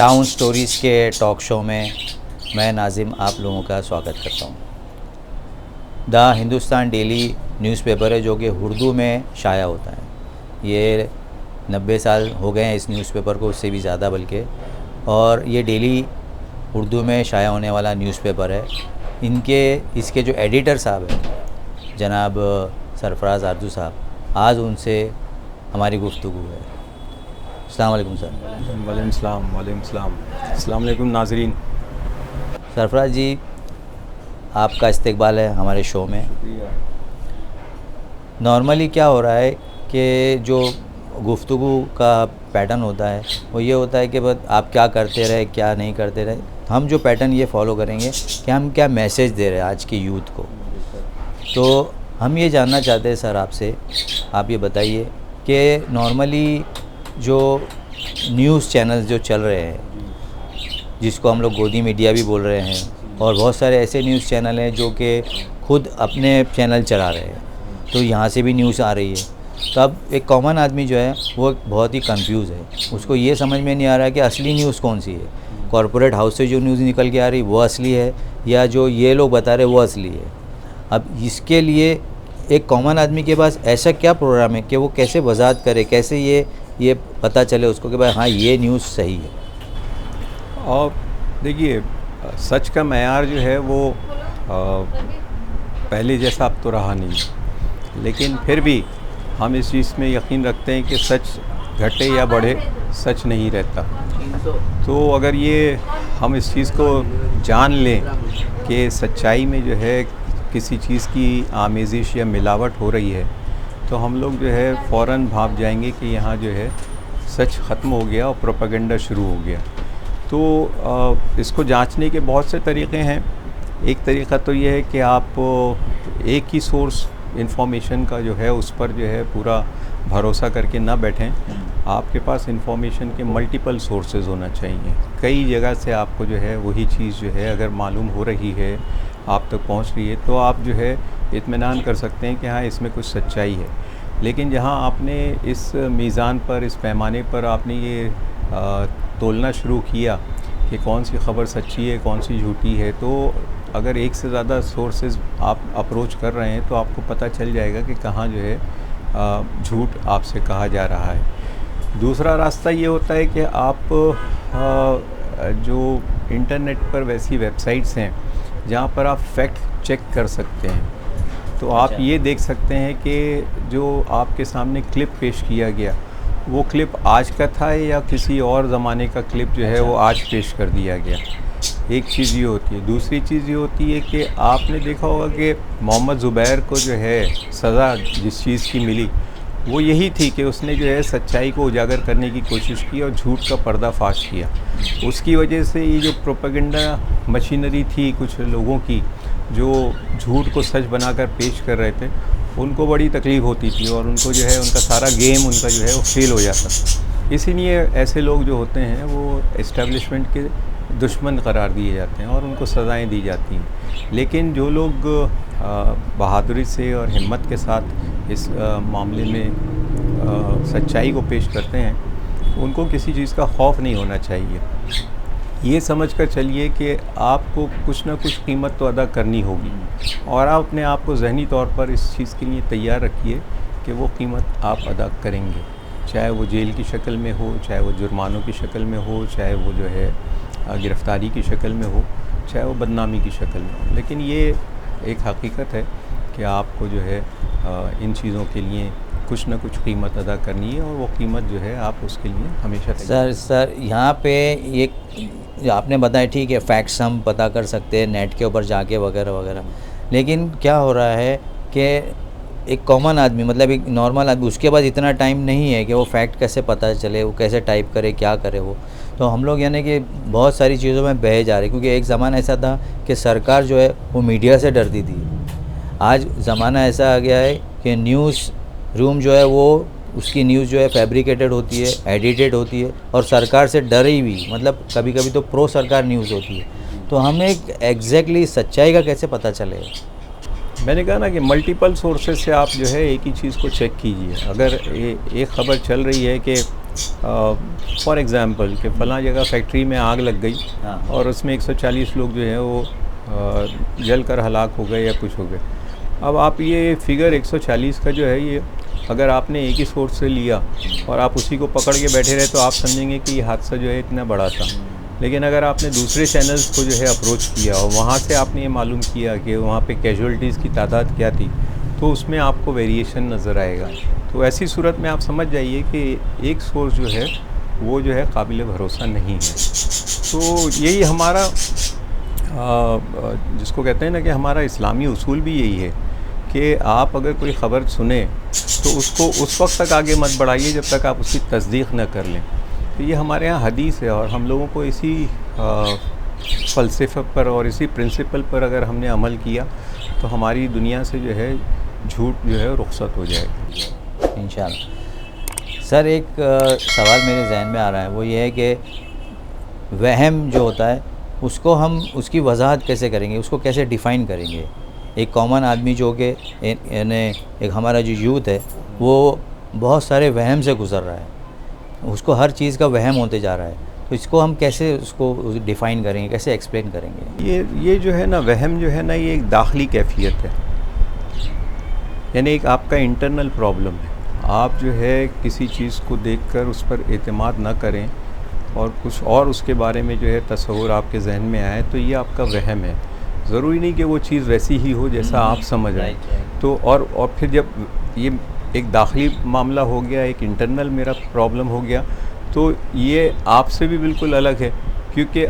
Town stories के talk show में मैं नाजिम आप लोगों का स्वागत करता हूँ। द हिंदुस्तान डेली न्यूज़पेपर है जो कि उर्दू में शाया होता है। ये 90 साल हो गए हैं इस न्यूज़पेपर को, उससे भी ज़्यादा बल्कि, और ये डेली उर्दू में शाया होने वाला न्यूज़पेपर है। इसके जो एडिटर साहब हैं जनाब सरफराज आरजू साहब, आज उनसे हमारी गुफ्तगू है। अस्सलाम वालेकुम सर। वालेकुम सलाम। अस्सलाम वालेकुम नाज़रीन। सरफराज जी, आपका इस्तकबाल है हमारे शो में। नॉर्मली क्या हो रहा है कि जो गुफ्तगू का पैटर्न होता है वो ये होता है कि बस आप क्या करते रहे क्या नहीं करते रहे। हम जो पैटर्न ये फॉलो करेंगे कि हम क्या मैसेज दे रहे हैं आज की यूथ को। तो हम ये जानना चाहते हैं सर आपसे, आप ये बताइए कि नॉर्मली जो न्यूज़ चैनल्स जो चल रहे हैं, जिसको हम लोग गोदी मीडिया भी बोल रहे हैं, और बहुत सारे ऐसे न्यूज़ चैनल हैं जो कि खुद अपने चैनल चला रहे हैं, तो यहाँ से भी न्यूज़ आ रही है। तो अब एक कॉमन आदमी जो है वो बहुत ही कंफ्यूज है, उसको ये समझ में नहीं आ रहा है कि असली न्यूज़ कौन सी है। कॉरपोरेट हाउस से जो न्यूज़ निकल के आ रही वो असली है या जो ये लोग बता रहे वो असली है। अब इसके लिए एक कॉमन आदमी के पास ऐसा क्या प्रोग्राम है कि वो कैसे वजाहत करे, कैसे ये पता चले उसको कि भाई हाँ ये न्यूज़ सही है। और देखिए, सच का मेयार जो है वो पहले जैसा अब तो रहा नहीं, लेकिन फिर भी हम इस चीज़ में यकीन रखते हैं कि सच घटे या बढ़े, सच नहीं रहता। तो अगर ये हम इस चीज़ को जान लें कि सच्चाई में जो है किसी चीज़ की आमेज़िश या मिलावट हो रही है, तो हम लोग जो है फ़ौरन भाप जाएंगे कि यहाँ जो है सच ख़त्म हो गया और प्रोपेगेंडा शुरू हो गया। तो इसको जांचने के बहुत से तरीक़े हैं। एक तरीक़ा तो ये है कि आप एक ही सोर्स इंफॉर्मेशन का जो है उस पर जो है पूरा भरोसा करके ना बैठें। आपके पास इंफॉर्मेशन के मल्टीपल सोर्सेज होना चाहिए। कई जगह से आपको जो है वही चीज़ जो है अगर मालूम हो रही है, आप तक पहुंच रही है, तो आप जो है इत्मीनान कर सकते हैं कि हाँ इसमें कुछ सच्चाई है। लेकिन जहाँ आपने इस मीज़ान पर, इस पैमाने पर आपने ये तोलना शुरू किया कि कौन सी ख़बर सच्ची है कौन सी झूठी है, तो अगर एक से ज़्यादा सोर्सेज आप अप्रोच कर रहे हैं तो आपको पता चल जाएगा कि कहाँ जो है झूठ आपसे कहा जा रहा है। दूसरा रास्ता ये होता है कि आप जो इंटरनेट पर वैसी वेबसाइट्स हैं जहाँ पर आप फैक्ट चेक कर सकते हैं, तो आप ये देख सकते हैं कि जो आपके सामने क्लिप पेश किया गया वो क्लिप आज का था या किसी और ज़माने का क्लिप जो है वो आज पेश कर दिया गया। एक चीज़ ये होती है। दूसरी चीज़ ये होती है कि आपने देखा होगा कि मोहम्मद ज़ुबैर को जो है सज़ा जिस चीज़ की मिली वो यही थी कि उसने जो है सच्चाई को उजागर करने की कोशिश की और झूठ का पर्दाफाश किया। उसकी वजह से ये जो प्रोपेगेंडा मशीनरी थी कुछ लोगों की जो झूठ को सच बनाकर पेश कर रहे थे, उनको बड़ी तकलीफ़ होती थी और उनको जो है उनका सारा गेम उनका जो है वो फेल हो जाता। इसीलिए ऐसे लोग जो होते हैं वो इस्टेब्लिशमेंट के दुश्मन करार दिए जाते हैं और उनको सज़ाएं दी जाती हैं। लेकिन जो लोग बहादुरी से और हिम्मत के साथ इस मामले में सच्चाई को पेश करते हैं, उनको किसी चीज़ का खौफ नहीं होना चाहिए। ये समझ कर चलिए कि आपको कुछ ना कुछ कीमत तो अदा करनी होगी और आप अपने आप को ज़हनी तौर पर इस चीज़ के लिए तैयार रखिए कि वो कीमत आप अदा करेंगे, चाहे वो जेल की शक्ल में हो, चाहे वो जुर्मानों की शक्ल में हो, चाहे वो जो है गिरफ़्तारी की शक्ल में हो, चाहे वो बदनामी की शक्ल में हो। लेकिन ये एक हकीकत है कि आपको जो है इन चीज़ों के लिए कुछ ना कुछ कीमत अदा करनी है और वो कीमत जो है आप उसके लिए हमेशा सर यहाँ पे एक आपने बताया ठीक है, फैक्ट्स हम पता कर सकते हैं नेट के ऊपर जाके वगैरह वगैरह, लेकिन क्या हो रहा है कि एक कॉमन आदमी, मतलब एक नॉर्मल आदमी, उसके पास इतना टाइम नहीं है कि वो फैक्ट कैसे पता चले, वो कैसे टाइप करे, क्या करे वो। तो हम लोग यानी कि बहुत सारी चीज़ों में बह जा रहे, क्योंकि एक ज़माना ऐसा था कि सरकार जो है वो मीडिया से डरती थी। आज ज़माना ऐसा आ गया है कि न्यूज़ रूम जो है वो उसकी न्यूज़ जो है फैब्रिकेटेड होती है, एडिटेड होती है और सरकार से डरी हुई, मतलब कभी कभी तो प्रो सरकार न्यूज़ होती है। तो हमें एग्जैक्टली सच्चाई का कैसे पता चलेगा? मैंने कहा ना कि मल्टीपल सोर्सेज से आप जो है एक ही चीज़ को चेक कीजिए। अगर एक ख़बर चल रही है कि फॉर एग्ज़ाम्पल कि फ़लाँ जगह फैक्ट्री में आग लग गई हाँ। और उसमें 140 लोग जो हैं वो जल कर हलाक हो गए या कुछ हो गए। अब आप ये फिगर 140 का जो है ये अगर आपने एक ही सोर्स से लिया और आप उसी को पकड़ के बैठे रहे तो आप समझेंगे कि ये हादसा जो है इतना बड़ा था। लेकिन अगर आपने दूसरे चैनल्स को जो है अप्रोच किया और वहाँ से आपने ये मालूम किया कि वहाँ पे कैजुअल्टीज़ की तादाद क्या थी, तो उसमें आपको वेरिएशन नज़र आएगा। तो ऐसी सूरत में आप समझ जाइए कि एक सोर्स जो है वो जो है काबिल भरोसा नहीं है। तो यही हमारा जिसको कहते हैं ना कि हमारा इस्लामी उसूल भी यही है कि आप अगर कोई ख़बर सुने तो उसको उस वक्त तक आगे मत बढ़ाइए जब तक आप उसकी तस्दीक न कर लें। तो ये हमारे यहाँ हदीस है और हम लोगों को इसी फ़लसफ़े पर और इसी प्रिंसिपल पर अगर हमने अमल किया तो हमारी दुनिया से जो है झूठ जो है रुखसत हो जाएगा इंशाल्लाह। सर एक सवाल मेरे जहन में आ रहा है, वो ये है कि वहम जो होता है उसको हम उसकी वजाहत कैसे करेंगे, उसको कैसे डिफ़ाइन करेंगे। एक कॉमन आदमी जो कि यानी एक हमारा जो यूथ है वो बहुत सारे वहम से गुज़र रहा है, उसको हर चीज़ का वहम होते जा रहा है, तो इसको हम कैसे उसको डिफ़ाइन करेंगे, कैसे एक्सप्लेन करेंगे। ये जो है ना वहम जो है ना ये एक दाखिली कैफियत है, यानी एक आपका इंटरनल प्रॉब्लम है। आप जो है किसी चीज़ को देखकर उस पर एतमाद ना करें और कुछ और उसके बारे में जो है तस्वुर आपके जहन में आए तो ये आपका वहम है। ज़रूरी नहीं कि वो चीज़ वैसी ही हो जैसा आप समझ रहे हैं। तो और फिर जब ये एक दाखिली मामला हो गया, एक इंटरनल मेरा प्रॉब्लम हो गया, तो ये आपसे भी बिल्कुल अलग है, क्योंकि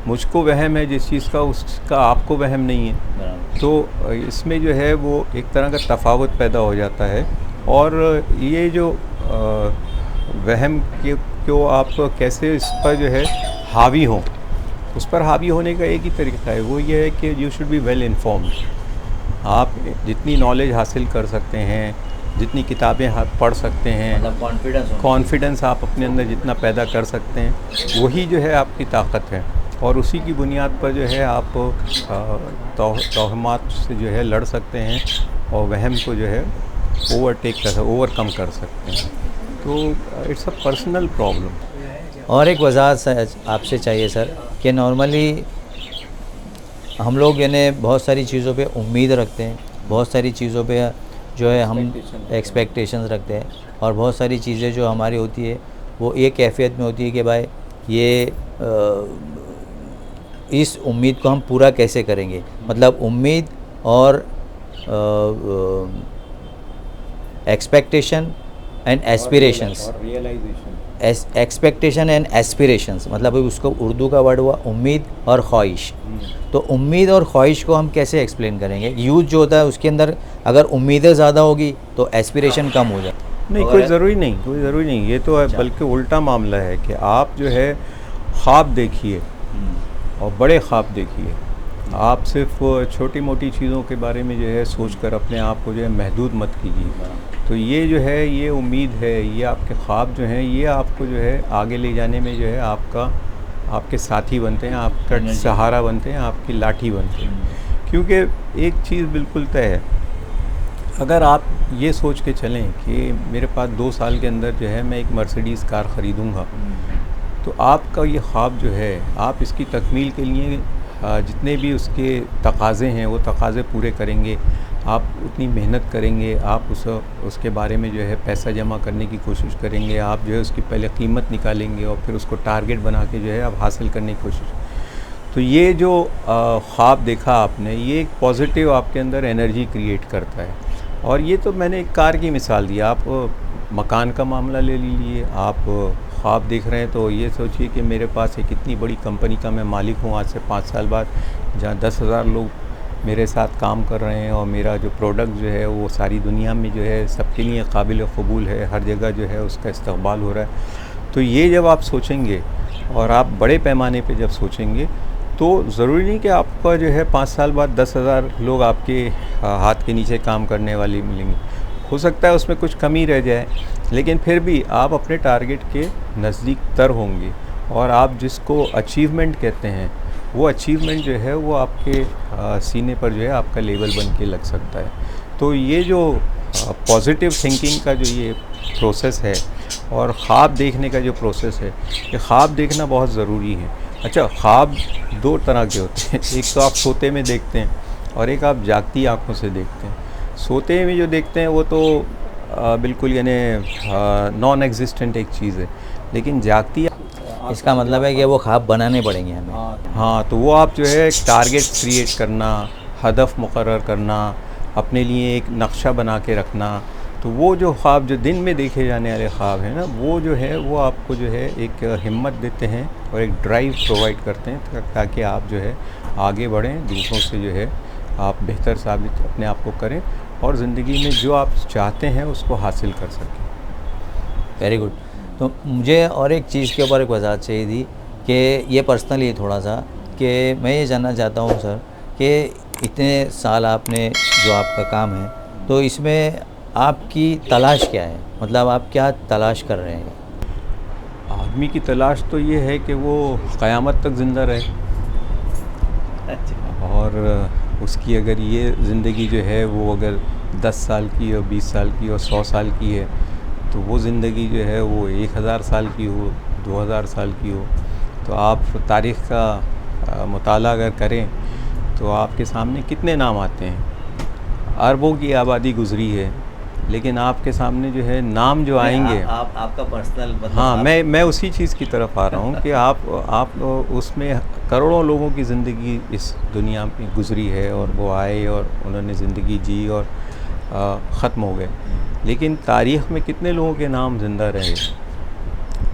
मुझको वहम है जिस चीज़ का उसका आपको वहम नहीं है। तो इसमें जो है वो एक तरह का तफावत पैदा हो जाता है। और ये जो वहम को आप कैसे इस पर जो है हावी हों, उस पर हावी होने का एक ही तरीका है, वो ये है कि you should be well informed. आप जितनी नॉलेज हासिल कर सकते हैं, जितनी किताबें पढ़ सकते हैं, मतलब कॉन्फिडेंस आप अपने अंदर जितना पैदा कर सकते हैं, वही जो है आपकी ताकत है। और उसी की बुनियाद पर जो है आप तौहमात से जो है लड़ सकते हैं और वहम को जो है ओवरकम कर सकते हैं। तो इट्स अ पर्सनल प्रॉब्लम। और एक वजाहत आपसे चाहिए सर कि नॉर्मली हम लोग यानी बहुत सारी चीज़ों पे उम्मीद रखते हैं, बहुत सारी चीज़ों पे जो है हम एक्सपेक्टेशंस रखते हैं, और बहुत सारी चीज़ें जो हमारी होती है वो एक कैफियत में होती है कि भाई ये इस उम्मीद को हम पूरा कैसे करेंगे। मतलब उम्मीद और expectation and aspirations, expectation and aspirations, मतलब उसको उर्दू का वर्ड हुआ उम्मीद और ख्वाहिश। तो उम्मीद और ख्वाहिश को हम कैसे एक्सप्लेन करेंगे। यूथ जो होता है उसके अंदर अगर उम्मीदें ज़्यादा होगी तो एस्पिरेशन कम हो जाए। नहीं, कोई ज़रूरी नहीं, ये तो बल्कि उल्टा मामला है कि आप जो है ख्वाब देखिए और बड़े ख्वाब देखिए। आप सिर्फ छोटी मोटी चीज़ों के बारे में जो है सोचकर अपने आप को जो है महदूद मत कीजिए। तो ये जो है ये उम्मीद है, ये आपके ख्वाब जो हैं ये आपको जो है आगे ले जाने में जो है आपके साथी बनते हैं, आपका सहारा बनते हैं, आपकी लाठी बनते हैं। क्योंकि एक चीज़ बिल्कुल तय है, अगर आप ये सोच के चलें कि मेरे पास 2 साल के अंदर जो है मैं एक मर्सिडीज़ कार ख़रीदूँगा, तो आपका ये ख्वाब जो है आप इसकी तकमील के लिए जितने भी उसके तकाज़े हैं वो तकाज़े पूरे करेंगे, आप उतनी मेहनत करेंगे, आप उसके बारे में जो है पैसा जमा करने की कोशिश करेंगे, आप जो है उसकी पहले कीमत निकालेंगे और फिर उसको टारगेट बना के जो है आप हासिल करने की कोशिश। तो ये जो ख्वाब देखा आपने, ये एक पॉजिटिव आपके अंदर एनर्जी क्रिएट करता है। और ये तो मैंने एक कार की मिसाल दी, आप मकान का मामला ले लीजिए। आप ख्वाब देख रहे हैं तो ये सोचिए कि मेरे पास एक इतनी बड़ी कंपनी का मैं मालिक हूँ आज से 5 साल बाद, जहाँ 10,000 लोग मेरे साथ काम कर रहे हैं और मेरा जो प्रोडक्ट जो है वो सारी दुनिया में जो है सबके लिए काबिल क़बूल है, हर जगह जो है उसका इस्तक़बाल हो रहा है। तो ये जब आप सोचेंगे और आप बड़े पैमाने पे जब सोचेंगे तो ज़रूरी नहीं कि आपका जो है 5 साल बाद 10,000 लोग आपके हाथ के नीचे काम करने वाले मिलेंगे। हो सकता है उसमें कुछ कमी रह जाए, लेकिन फिर भी आप अपने टारगेट के नज़दीक तर होंगे और आप जिसको अचीवमेंट कहते हैं वो अचीवमेंट जो है वो आपके सीने पर जो है आपका लेबल बन के लग सकता है। तो ये जो पॉजिटिव थिंकिंग का जो ये प्रोसेस है और ख्वाब देखने का जो प्रोसेस है, ये ख्वाब देखना बहुत ज़रूरी है। अच्छा, ख्वाब दो तरह के होते हैं, एक तो आप सोते में देखते हैं और एक आप जागती आँखों से देखते हैं। सोते में जो देखते हैं वो तो बिल्कुल यानी नॉन एग्जिस्टेंट एक चीज़ है, लेकिन जागती इसका मतलब है कि वो ख्वाब बनाने पड़ेंगे हमें। हाँ, तो वो आप जो है टारगेट क्रिएट करना, हदफ मुकर्रर करना, अपने लिए एक नक्शा बना के रखना, तो वो जो ख्वाब जो दिन में देखे जाने वाले ख्वाब हैं ना, वो जो है वो आपको जो है एक हिम्मत देते हैं और एक ड्राइव प्रोवाइड करते हैं ताकि आप जो है आगे बढ़ें, दूसरों से जो है आप बेहतर साबित अपने आप को करें और ज़िंदगी में जो आप चाहते हैं उसको हासिल कर सकें। Very good. तो मुझे और एक चीज़ के ऊपर एक वजाहत चाहिए थी कि ये पर्सनली थोड़ा सा कि मैं ये जानना चाहता हूँ सर कि इतने साल आपने जो आपका काम है, तो इसमें आपकी तलाश क्या है? मतलब आप क्या तलाश कर रहे हैं? आदमी की तलाश तो ये है कि वो क़यामत तक ज़िंदा रहे और उसकी अगर ये ज़िंदगी जो है वो अगर 10 साल की और 20 साल की और 100 साल की है, तो वो ज़िंदगी जो है वो 1000 साल की हो, 2000 साल की हो। तो आप तारीख़ का मुताला अगर करें तो आपके सामने कितने नाम आते हैं। अरबों की आबादी गुज़री है, लेकिन आपके सामने जो है नाम जो आएंगे, आपका पर्सनल मतलब हाँ, मैं उसी चीज़ की तरफ आ रहा हूँ कि आप उसमें करोड़ों लोगों की ज़िंदगी इस दुनिया में गुज़री है और वो आए और उन्होंने ज़िंदगी जी और ख़त्म हो गए, लेकिन तारीख़ में कितने लोगों के नाम ज़िंदा रहे?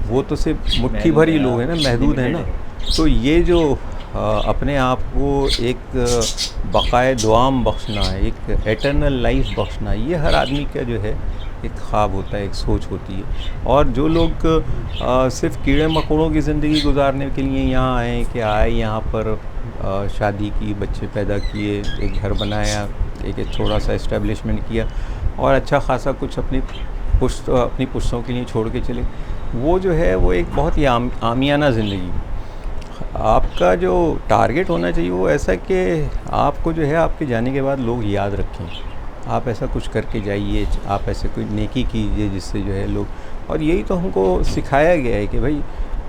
वो तो सिर्फ मुट्ठी भर ही लोग हैं ना, महदूद है ना। तो ये जो अपने आप को एक बक़ाए दुआम बख्शना है, एक एटर्नल लाइफ बख्शना, ये हर आदमी का जो है एक ख्वाब होता है, एक सोच होती है। और जो लोग सिर्फ कीड़े मकोड़ों की ज़िंदगी गुजारने के लिए यहाँ आए कि आए यहाँ पर शादी की, बच्चे पैदा किए, एक घर बनाया, एक छोटा सा इस्टेब्लिशमेंट किया और अच्छा खासा कुछ अपनी पुश्तों के लिए छोड़ के चले, वो जो है वो एक बहुत ही आमियाना ज़िंदगी। आपका जो टारगेट होना चाहिए वो ऐसा कि आपको जो है आपके जाने के बाद लोग याद रखें। आप ऐसा कुछ करके जाइए, आप ऐसे कोई नेकी कीजिए जिससे जो है लोग, और यही तो हमको सिखाया गया है कि भाई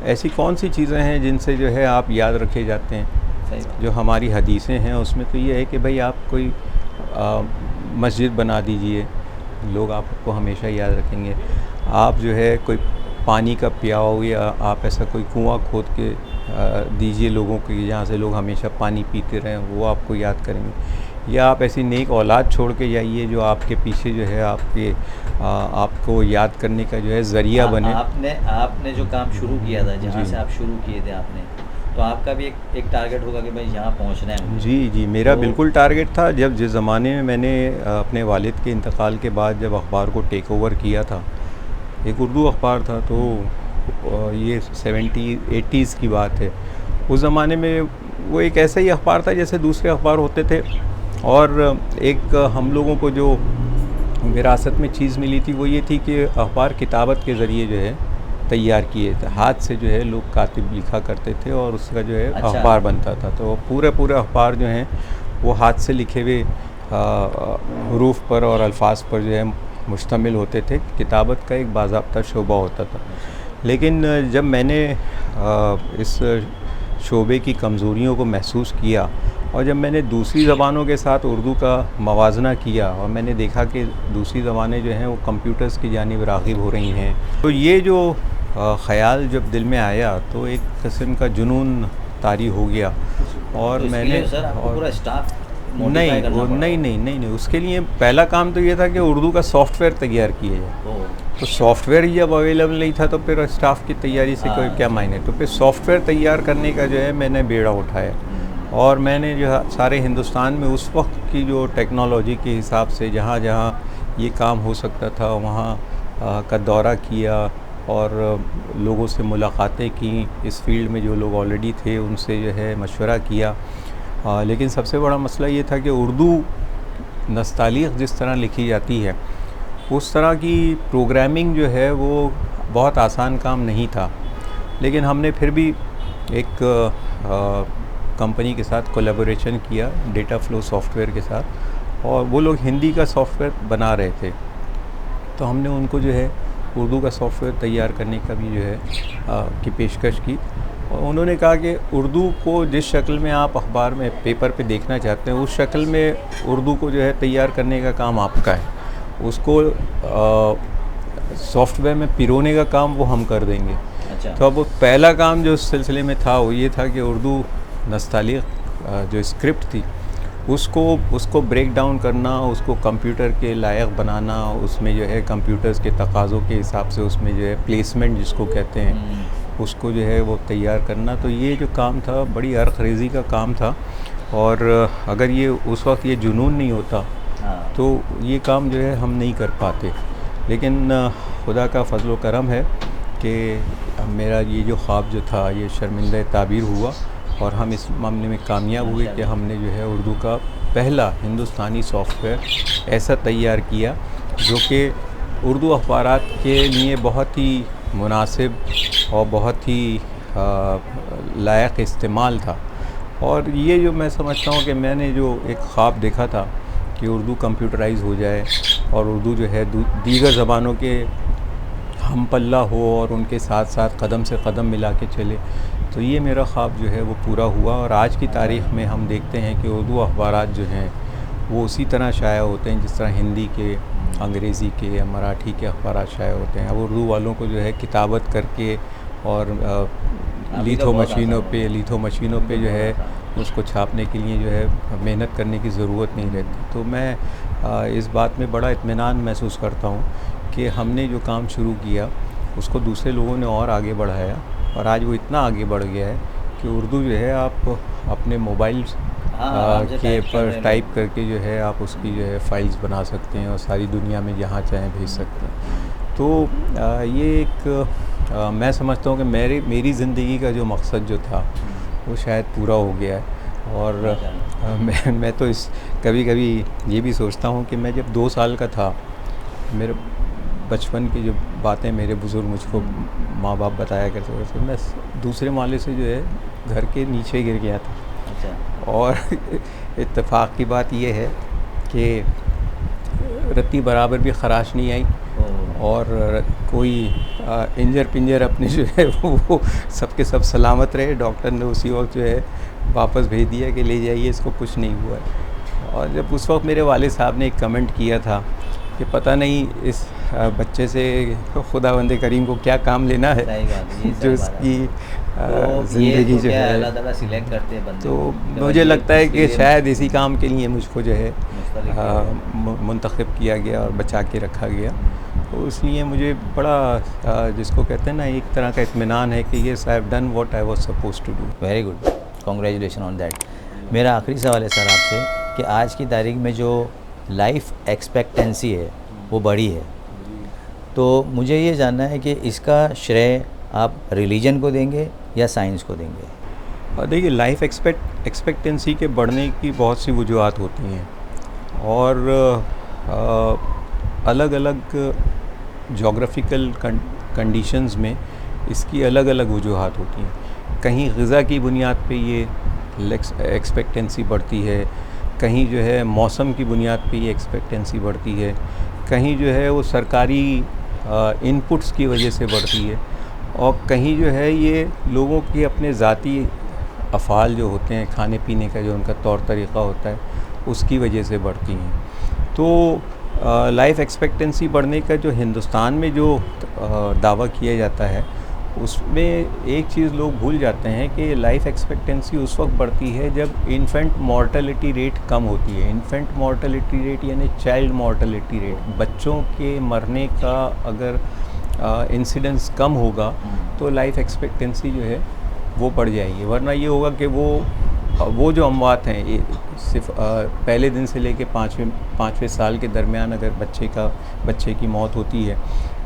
ऐसी कौन सी चीज़ें हैं जिनसे जो है आप याद रखे जाते हैं। जो हमारी हदीसें हैं उसमें तो ये है कि भाई आप कोई मस्जिद बना दीजिए, लोग आपको हमेशा याद रखेंगे। आप जो है कोई पानी का पियाओ या आप ऐसा कोई कुआं खोद के दीजिए लोगों को जहाँ से लोग हमेशा पानी पीते रहें, वो आपको याद करेंगे। या आप ऐसी नेक औलाद छोड़ के जाइए जो आपके पीछे जो है आपको याद करने का जो है ज़रिया बने। आपने जो काम शुरू किया था, जहाँ से आप शुरू किए थे आपने, तो आपका भी एक टारगेट होगा कि भाई यहाँ पहुँचना है मुझे। जी, मेरा बिल्कुल टारगेट था। जिस ज़माने में मैंने अपने वालिद के इंतकाल के बाद जब अखबार को टेक ओवर किया था, एक उर्दू अखबार था, तो ये 70-80s की बात है। उस ज़माने में वो एक ऐसा ही अखबार था जैसे दूसरे अखबार होते थे, और एक हम लोगों को जो विरासत में चीज़ मिली थी वो ये थी कि अखबार किताबत के ज़रिए जो है तैयार किए थे। हाथ से जो है लोग कातिब लिखा करते थे और उसका जो है अखबार बनता था। तो पूरे अखबार जो हैं वो हाथ से लिखे हुए हरूफ पर और अल्फाज पर जो है मुश्तमिल होते थे। किताबत का एक बाज़ाब्ता शोबा होता था। लेकिन जब मैंने इस शोबे की कमज़ोरियों को महसूस किया और जब मैंने दूसरी ज़बानों के साथ उर्दू का मवाजना किया और मैंने देखा कि दूसरी ज़बानें जो हैं वो कंप्यूटर्स की जानिब राग़िब हो रही हैं, तो ये जो ख़याल जब दिल में आया तो एक किस्म का जुनून तारी हो गया। और तो मैंने और पूरा स्टाफ नहीं, उसके लिए पहला काम तो ये था कि उर्दू का सॉफ्टवेयर तैयार किया जाए। तो सॉफ्टवेयर ही जब अवेलेबल नहीं था तो फिर स्टाफ की तैयारी से कोई क्या मायने। तो फिर सॉफ्टवेयर तैयार करने का जो है मैंने बेड़ा उठाया और मैंने जो है सारे हिंदुस्तान में उस वक्त की जो टेक्नोलॉजी के हिसाब से जहाँ ये काम हो सकता था वहाँ का दौरा किया और लोगों से मुलाकातें की, इस फील्ड में जो लोग ऑलरेडी थे उनसे जो है मशवरा किया। लेकिन सबसे बड़ा मसला ये था कि उर्दू नस्तालीक़ जिस तरह लिखी जाती है उस तरह की प्रोग्रामिंग जो है वो बहुत आसान काम नहीं था। लेकिन हमने फिर भी एक कंपनी के साथ कोलैबोरेशन किया डेटा फ्लो सॉफ्टवेयर के साथ, और वो लोग हिंदी का सॉफ्टवेयर बना रहे थे। तो हमने उनको जो है उर्दू का सॉफ्टवेयर तैयार करने का भी जो है की पेशकश की। और उन्होंने कहा कि उर्दू को जिस शक्ल में आप अखबार में पेपर पे देखना चाहते हैं उस शक्ल में उर्दू को जो है तैयार करने का काम आपका है, उसको सॉफ्टवेयर में पिरोने का काम वो हम कर देंगे। अच्छा। तो अब वो पहला काम जो उस सिलसिले में था वो ये था कि उर्दू नस्तालिक़ जो स्क्रिप्ट थी उसको ब्रेक डाउन करना, उसको कंप्यूटर के लायक बनाना, उसमें जो है कंप्यूटर्स के तकाज़ों के हिसाब से उसमें जो है प्लेसमेंट जिसको कहते हैं उसको जो है वो तैयार करना। तो ये जो काम था बड़ी अरख़रेज़ी का काम था, और अगर ये उस वक्त ये जुनून नहीं होता तो ये काम जो है हम नहीं कर पाते। लेकिन खुदा का फजल व करम है कि मेरा ये जो ख्वाब जो था ये शर्मिंदा ताबीर हुआ, और हम इस मामले में कामयाब हुए कि हमने जो है उर्दू का पहला हिंदुस्तानी सॉफ्टवेयर ऐसा तैयार किया जो कि उर्दू अखबारात के लिए बहुत ही मुनासिब और बहुत ही लायक इस्तेमाल था। और ये जो मैं समझता हूँ कि मैंने जो एक ख्वाब देखा था कि उर्दू कंप्यूटराइज़ हो जाए और उर्दू जो है दीगर ज़बानों के हम पल्ला हो और उनके साथ साथ कदम से कदम मिला के चले, तो ये मेरा ख्वाब जो है वो पूरा हुआ। और आज की तारीख़ में हम देखते हैं कि उर्दू अखबारात जो हैं वो उसी तरह शाया होते हैं जिस तरह हिंदी के, अंग्रेज़ी के या मराठी के अखबारात शाया होते हैं। अब उर्दू वालों को जो है किताबत करके और लिथो मशीनों पे जो है उसको छापने के लिए जो है मेहनत करने की ज़रूरत नहीं रहती। तो मैं इस बात में बड़ा इत्मीनान महसूस करता हूँ कि हमने जो काम शुरू किया उसको दूसरे लोगों ने और आगे बढ़ाया, और आज वो इतना आगे बढ़ गया है कि उर्दू जो है आप अपने मोबाइल के पर टाइप करके जो है आप उसकी जो है फ़ाइल्स बना सकते हैं और सारी दुनिया में जहाँ चाहें भेज सकते हैं। तो ये एक मैं समझता हूँ कि मेरी ज़िंदगी का जो मकसद जो था वो शायद पूरा हो गया है। और मैं तो कभी ये भी सोचता हूँ कि मैं जब 2 साल का था, मेरे बचपन की जो बातें मेरे बुज़ुर्ग मुझको माँ बाप बताया करते थे, मैं दूसरे माले से जो है घर के नीचे गिर गया था। अच्छा। और इत्तेफाक की बात यह है कि रत्ती बराबर भी ख़राश नहीं आई, और कोई इंजर पिंजर अपने जो है वो सबके सब सलामत रहे। डॉक्टर ने उसी वक्त जो है वापस भेज दिया कि ले जाइए, इसको कुछ नहीं हुआ है। और जब उस वक्त मेरे वालिद साहब ने एक कमेंट किया था कि पता नहीं इस बच्चे से खुदावंद करीम को क्या काम लेना है, जो इसकी ज़िंदगी जो है अल्लाह ताला सिलेक्ट करते हैं बंदे। तो मुझे लगता है कि शायद इसी काम के लिए मुझको जो है मुंतखब किया गया और बचा के रखा गया। तो इसलिए मुझे बड़ा जिसको कहते हैं ना एक तरह का इत्मीनान है कि yes I have done what I was supposed to do. Very good, congratulation on that. मेरा आखिरी सवाल है सर आपसे कि आज की तारीख में जो लाइफ एक्सपेक्टेंसी है वो बढ़ी है, तो मुझे ये जानना है कि इसका श्रेय आप रिलीजन को देंगे या साइंस को देंगे? देखिए, लाइफ एक्सपेक्टेंसी के बढ़ने की बहुत सी वजूहात होती हैं, और अलग अलग जोग्राफिकल कंडीशंस में इसकी अलग अलग वजूहात होती हैं। कहीं ग़िज़ा की बुनियाद पे ये एक्सपेक्टेंसी बढ़ती है, कहीं जो है मौसम की बुनियाद पे ये एक्सपेक्टेंसी बढ़ती है, कहीं जो है वो सरकारी इनपुट्स की वजह से बढ़ती है, और कहीं जो है ये लोगों के अपने ज़ाती अफ़ाल जो होते हैं, खाने पीने का जो उनका तौर तरीक़ा होता है उसकी वजह से बढ़ती हैं। तो लाइफ एक्सपेक्टेंसी बढ़ने का जो हिंदुस्तान में जो दावा किया जाता है उसमें एक चीज़ लोग भूल जाते हैं कि लाइफ एक्सपेक्टेंसी उस वक्त बढ़ती है जब इन्फेंट मॉर्टेलिटी रेट कम होती है। इन्फेंट मॉर्टेलिटी रेट यानी चाइल्ड मॉर्टेलिटी रेट, बच्चों के मरने का अगर इंसिडेंस कम होगा तो लाइफ एक्सपेक्टेंसी जो है वो बढ़ जाएगी। वरना ये होगा कि वो जो अमवात हैं ये सिर्फ पहले दिन से लेके पाँचवें साल के दरमियान अगर बच्चे की मौत होती है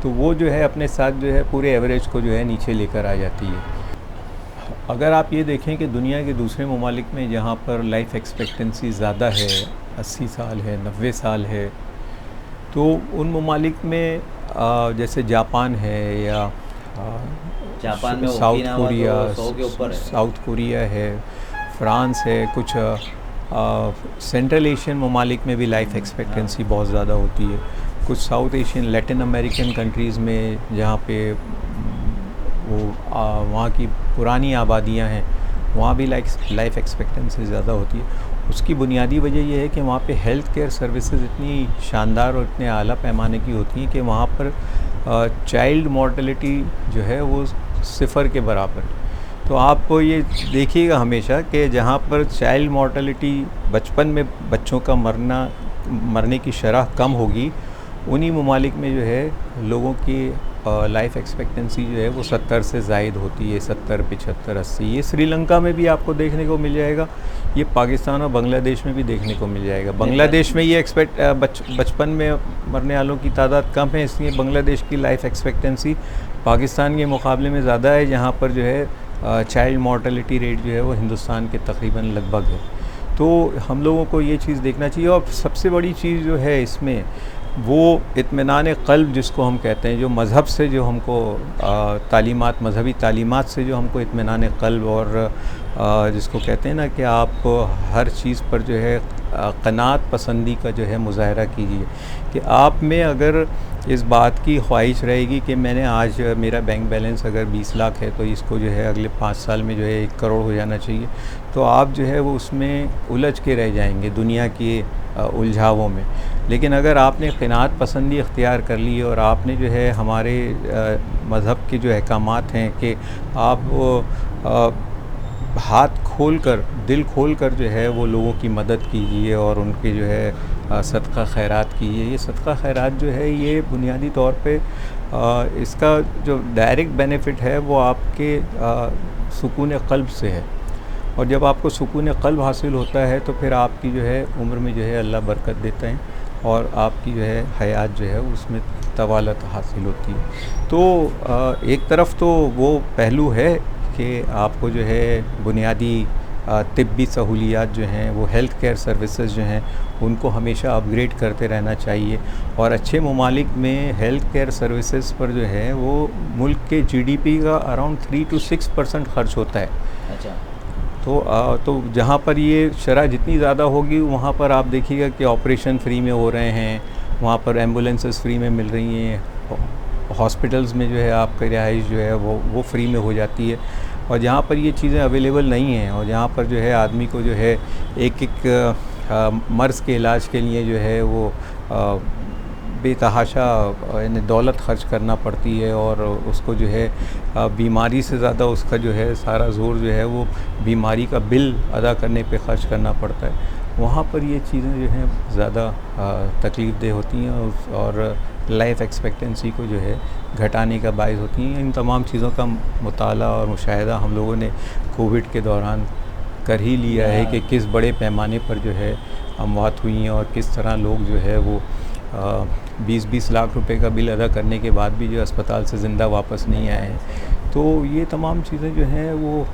तो वो जो है अपने साथ जो है पूरे एवरेज को जो है नीचे लेकर आ जाती है। अगर आप ये देखें कि दुनिया के दूसरे ममालिक में जहाँ पर लाइफ एक्सपेक्टेंसी ज़्यादा है, 80 साल है, 90 साल है, तो उन ममालिक में जैसे जापान है या जापान में साउथ कोरिया है, फ्रांस है, कुछ सेंट्रल एशियन ममालिक में भी लाइफ एक्सपेक्टेंसी बहुत ज़्यादा होती है, कुछ south Asian Latin American countries में जहाँ पे वो वहाँ की पुरानी आबादियाँ हैं, वहाँ भी लाइफ एक्सपेक्टेंसी ज़्यादा होती है। उसकी बुनियादी वजह यह है कि वहाँ पे हेल्थ केयर सर्विसेज इतनी शानदार और इतने आला पैमाने की होती हैं कि वहाँ पर चाइल्ड मॉर्टेलिटी जो है वो 0 के बराबर है। तो आप ये देखिएगा हमेशा कि जहाँ पर चाइल्ड मॉर्टेलिटी बचपन में बच्चों का मरने की शरह कम होगी, उन्हीं ममालिक में जो है लोगों की लाइफ एक्सपेक्टेंसी जो है वो 70 से ज़ायद होती है, 70, 75, 80। ये श्रीलंका में भी आपको देखने को मिल जाएगा, ये पाकिस्तान और बांग्लादेश में भी देखने को मिल जाएगा। बांग्लादेश में ये बचपन में मरने वालों की तादाद कम है, इसलिए बांग्लादेश की लाइफ एक्सपेक्टेंसी पाकिस्तान के मुकाबले में ज़्यादा है, जहाँ पर जो है चाइल्ड मॉर्टेलिटी रेट जो है वो हिंदुस्तान के तकरीबन लगभग है। तो हम लोगों को ये चीज़ देखना चाहिए। और सबसे बड़ी चीज़ जो है इसमें वो इत्मीनान क़ल्ब जिसको हम कहते हैं, जो मज़हब से जो हमको तालीमात, मज़हबी तालीमात से जो हमको इत्मीनान क़ल्ब और जिसको कहते हैं ना कि आप हर चीज़ पर जो है क़नाअत पसंदी का जो है मुज़ाहरा कीजिए, कि आप में अगर इस बात की ख्वाहिश रहेगी कि मैंने आज मेरा बैंक बैलेंस अगर 20 लाख है तो इसको जो है अगले 5 साल में जो है 1 करोड़ हो जाना चाहिए, तो आप जो है वो उसमें उलझ के रह जाएंगे दुनिया के उलझावों में। लेकिन अगर आपने क़नाअत पसंदी इख्तियार कर ली और आपने जो है हमारे मज़हब के जो अहकामात हैं कि आप हाथ खोल कर, दिल खोल कर जो है वो लोगों की मदद कीजिए और उनके जो है सदका खैरात कीजिए। ये सदका खैरात जो है ये बुनियादी तौर पे इसका जो डायरेक्ट बेनिफिट है वो आपके सुकून क़ल्ब से है, और जब आपको सुकून क़ल्ब हासिल होता है तो फिर आपकी जो है उम्र में जो है अल्लाह बरकत देते हैं और आपकी जो है हयात जो है उसमें तवालत हासिल होती है। तो एक तरफ तो वो पहलू है कि आपको जो है बुनियादी तिब्बी सहूलियात जो हैं, वो हेल्थ केयर सर्विसेज जो हैं, उनको हमेशा अपग्रेड करते रहना चाहिए। और अच्छे ममालिक में हेल्थ केयर सर्विसेज पर जो है वो मुल्क के जीडीपी का अराउंड 3 to 6% खर्च होता है। अच्छा। तो जहाँ पर ये शरह जितनी ज़्यादा होगी वहाँ पर आप देखिएगा कि ऑपरेशन फ्री में हो रहे हैं, वहाँ पर एम्बुलेंसेस फ्री में मिल रही हैं, हॉस्पिटल्स में जो है आपका रिहाइश जो है वो फ्री में हो जाती है। और जहाँ पर ये चीज़ें अवेलेबल नहीं हैं और जहाँ पर जो है आदमी को जो है एक मर्ज़ के इलाज के लिए जो है वो बेतहाशा यानी दौलत खर्च करना पड़ती है, और उसको जो है बीमारी से ज़्यादा उसका जो है सारा ज़ोर जो है वो बीमारी का बिल अदा करने पे ख़र्च करना पड़ता है। वहाँ पर ये चीज़ें जो हैं ज़्यादा तकलीफ़ देह होती हैं और लाइफ एक्सपेक्टेंसी को जो है घटाने का बायस होती हैं। इन तमाम चीज़ों का मुताला और मुशाहिदा हम लोगों ने कोविड के दौरान कर ही लिया है कि किस बड़े पैमाने पर जो है अमवात हुई हैं और किस तरह लोग जो है वो 20-20 लाख रुपए का बिल अदा करने के बाद भी जो अस्पताल से ज़िंदा वापस नहीं आए हैं। तो ये तमाम चीज़ें जो हैं वो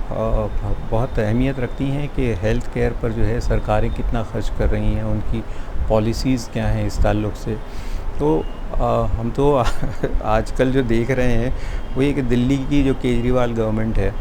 बहुत अहमियत रखती हैं कि हेल्थ केयर पर जो है सरकारें कितना ख़र्च कर रही हैं, उनकी पॉलिसीज़ क्या हैं इस ताल्लुक़ से। तो हम तो आजकल जो देख रहे हैं वो ये कि दिल्ली की जो केजरीवाल गवर्नमेंट है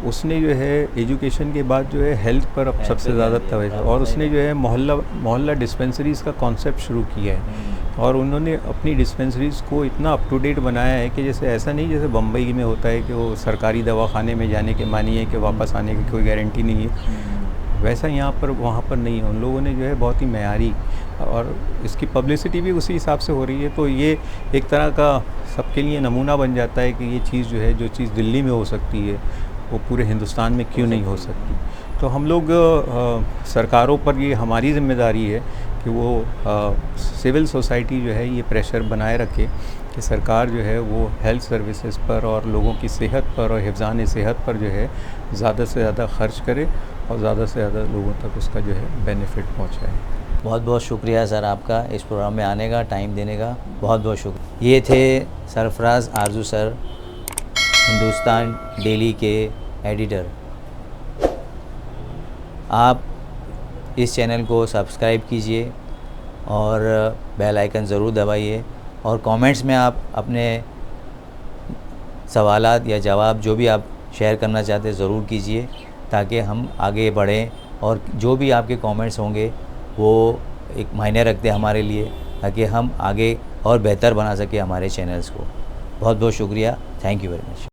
उसने जो है एजुकेशन के बाद जो है हेल्थ पर अब सबसे ज़्यादा तवज्जो, और उसने जो है मोहल्ला डिस्पेंसरीज़ का कॉन्सेप्ट शुरू किया है। और उन्होंने अपनी डिस्पेंसरीज़ को इतना अप टू डेट बनाया है कि जैसे ऐसा नहीं जैसे बम्बई में होता है कि वो सरकारी दवाखाने में जाने के मानी है कि वापस आने की कोई गारंटी नहीं है, वैसा यहाँ पर वहाँ पर नहीं है। उन लोगों ने जो है बहुत ही मयारी, और इसकी पब्लिसिटी भी उसी हिसाब से हो रही है। तो ये एक तरह का सबके लिए नमूना बन जाता है कि ये चीज़ जो है, जो चीज़ दिल्ली में हो सकती है वो पूरे हिंदुस्तान में क्यों नहीं हो सकती। तो हम लोग सरकारों पर ये हमारी ज़िम्मेदारी है कि वो सिविल सोसाइटी जो है ये प्रेशर बनाए रखे कि सरकार जो है वो हेल्थ सर्विसेज पर और लोगों की सेहत पर और हिफ़्ज़ान सेहत पर जो है ज़्यादा से ज़्यादा ख़र्च करे और ज़्यादा से ज़्यादा लोगों तक उसका जो है बेनिफिट पहुँचाए। बहुत बहुत शुक्रिया सर आपका इस प्रोग्राम में आने का, टाइम देने का, बहुत बहुत शुक्रिया। ये थे सरफराज आरजू सर, हिंदुस्तान डेली के एडिटर। आप इस चैनल को सब्सक्राइब कीजिए और बेल आइकन ज़रूर दबाइए, और कमेंट्स में आप अपने सवालात या जवाब जो भी आप शेयर करना चाहते हैं ज़रूर कीजिए। ताकि हम आगे बढ़ें, और जो भी आपके कमेंट्स होंगे वो एक मायने रखते हैं हमारे लिए, ताकि हम आगे और बेहतर बना सकें हमारे चैनल्स को। बहुत बहुत शुक्रिया, थैंक यू वेरी मच।